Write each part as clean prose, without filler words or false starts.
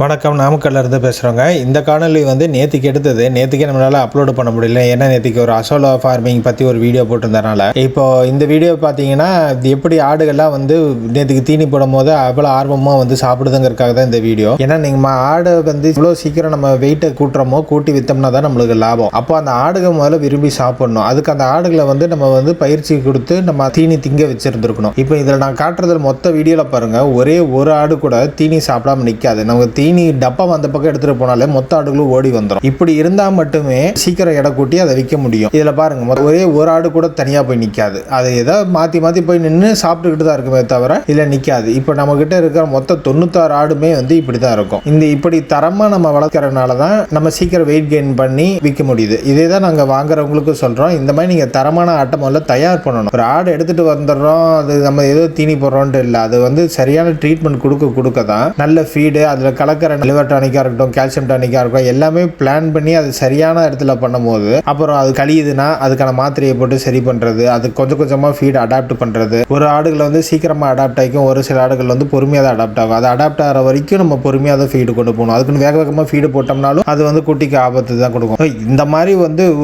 வணக்கம், நாமக்கல்லிருந்து பேசுகிறோங்க. இந்த காணொலி நேற்றுக்கு எடுத்தது. நேற்றுக்கே நம்மளால் அப்லோடு பண்ண முடியல. ஏன்னா நேற்றுக்கு ஒரு அசோலா ஃபார்மிங் பற்றி ஒரு வீடியோ போட்டிருந்தனால. இப்போது இந்த வீடியோ பார்த்தீங்கன்னா எப்படி ஆடுகள்லாம் நேற்றுக்கு தீனி போடும் போது அவ்வளோ ஆர்வமாக சாப்பிடுதுங்கிறதுக்காக தான் இந்த வீடியோ. ஏன்னா நீங்கள் ஆடை இவ்வளோ சீக்கிரம் நம்ம வெயிட்டை கூட்டுறோமோ கூட்டி விற்றோம்னா தான் நம்மளுக்கு லாபம். அப்போ அந்த ஆடுகள் முதல்ல விரும்பி சாப்பிடணும். அதுக்கு அந்த ஆடுகளை நம்ம பயிற்சி கொடுத்து நம்ம தீனி திங்க வச்சுருந்துருக்கணும். இப்போ இதில் நான் காட்டுறதுல மொத்த வீடியோவில் பாருங்கள், ஒரே ஒரு ஆடு கூட தீனி சாப்பிடாம நிற்காது. நமக்கு தீனி டப்பா அந்த பக்கம் எடுத்துட்டு போனாலே மொத்த ஆடுகளும் ஓடி வந்துடும். இப்படி இருந்தா மட்டுமே சீக்கிரம் எடை கூட்டி அதை விற்க முடியும். இதுல பாருங்க, ஒரே ஒரு ஆடு கூட தனியா போய் நிக்காது. அது ஏதாவது மாத்தி மாத்தி போய் நின்று சாப்பிட்டுக்கிட்டு தான் இருக்குமே தவிர இதுல நிக்காது. இப்ப நம்ம கிட்ட இருக்கிற மொத்த 96 ஆடுமே இப்படிதான் இருக்கும். இப்படி தரமா நம்ம வளர்க்கறதுனால தான் நம்ம சீக்கிரம் வெயிட் கெயின் பண்ணி விற்க முடியுது. இதே தான் நாங்க வாங்குறவங்களுக்கு சொல்றோம். இந்த மாதிரி நீங்க தரமான ஆட்டை முதல்ல தயார் பண்ணணும். ஒரு ஆடு எடுத்துட்டு வந்துடுறோம், அது நம்ம ஏதோ தீனி போடுறோம்ட்டு இல்லை. அது சரியான ட்ரீட்மெண்ட் கொடுக்க தான் நல்ல ஃபீடு, அதுல கலக்கிற லிவர் டானிக்காக இருக்கட்டும், கால்சியம் டானிக்காக இருக்கட்டும், எல்லாமே பிளான் பண்ணி அது சரியான இடத்துல பண்ணும்போது அப்புறம் அது கழியுதுன்னா அதுக்கான மாத்திரையை போட்டு சரி பண்ணுறது, அது கொஞ்சம் கொஞ்சமாக ஃபீட் அடாப்ட் பண்ணுறது. ஒரு ஆடுகளை சீக்கிரமாக அடாப்ட் ஆகிக்கும், ஒரு சில ஆடுகள் பொறுமையாக தான் அடாப்ட் ஆகும். அது அடாப்ட் ஆகிற வரைக்கும் நம்ம பொறுமையாக தான் ஃபீடு கொண்டு போகணும். அதுக்குன்னு வேக வேகமாக ஃபீடு போட்டோம்னாலும் அது குட்டிக்கு ஆபத்து தான் கொடுக்கும். இந்த மாதிரி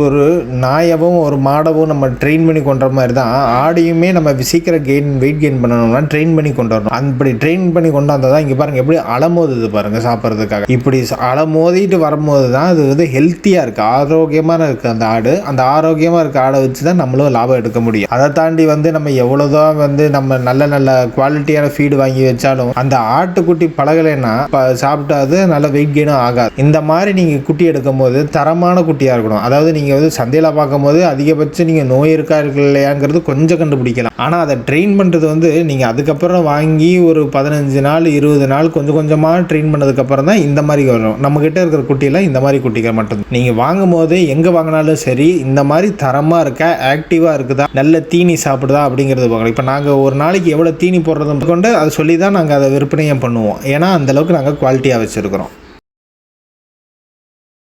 ஒரு நாயவும் ஒரு மாடவும் நம்ம ட்ரெயின் பண்ணி கொண்ட மாதிரி தான் ஆடையுமே நம்ம சீக்கிரம் வெயிட் கெயின் பண்ணணும்னா ட்ரெயின் பண்ணி கொண்டு வரணும். அப்படி ட்ரெயின் பண்ணி கொண்டு வந்தால் தான் இங்கே பாருங்கள் எப்படி அலமோதுது பாருங்கள் சாப்பிட்றதுக்காக. இப்படி அலமோதிட்டு வரும்போது தான் அது ஹெல்த்தியாக இருக்குது, ஆரோக்கியமாக இருக்குது அந்த ஆடு. அந்த ஆரோக்கியமாக இருக்க ஆடை வச்சு தான் நம்மளும் லாபம் எடுக்க முடியும். அதை தாண்டி நம்ம எவ்வளோதான் நம்ம நல்ல நல்ல குவாலிட்டியான ஃபீடு வாங்கி வச்சாலும் அந்த ஆட்டுக்குட்டி பழகலைன்னா சாப்பிட்டா அது நல்ல வெயிட் கெயினும் ஆகாது. இந்த மாதிரி நீங்கள் குட்டி எடுக்கும் போது தரமான குட்டியாக இருக்கணும். அதாவது நீங்கள் சந்தையில் பார்க்கும்போது அதிகபட்சம் நீங்கள் நோய் இருக்கா இல்லையாங்கிறது கொஞ்சம் கண்டுபிடிக்கலாம். ஆனால் அதை ட்ரெயின் பண்ணுறது நீங்கள் அதுக்கப்புறம் வாங்கி ஒரு 15 நாள் 20 நாள் கொஞ்சம் கொஞ்சமாக ட்ரெயின் பண்ணதுக்கப்புறம் தான் இந்த மாதிரி வரும். நம்ம கிட்ட இருக்கிற குட்டியில் இந்த மாதிரி குட்டிகள் மட்டும் நீங்கள் வாங்கும் போது எங்கே வாங்கினாலும் சரி இந்த மாதிரி தரமாக இருக்கா, ஆக்டிவாக இருக்குதா, நல்ல தீனி சாப்பிடுதா அப்படிங்கிறது பார்க்கணும். இப்போ நாங்கள் ஒரு நாளைக்கு எவ்வளோ தீனி போடுறது கொண்டு அதை சொல்லி தான் நாங்கள் அதை விற்பனையும் பண்ணுவோம். ஏன்னா அந்தளவுக்கு நாங்கள் குவாலிட்டியாக வச்சுருக்கிறோம்.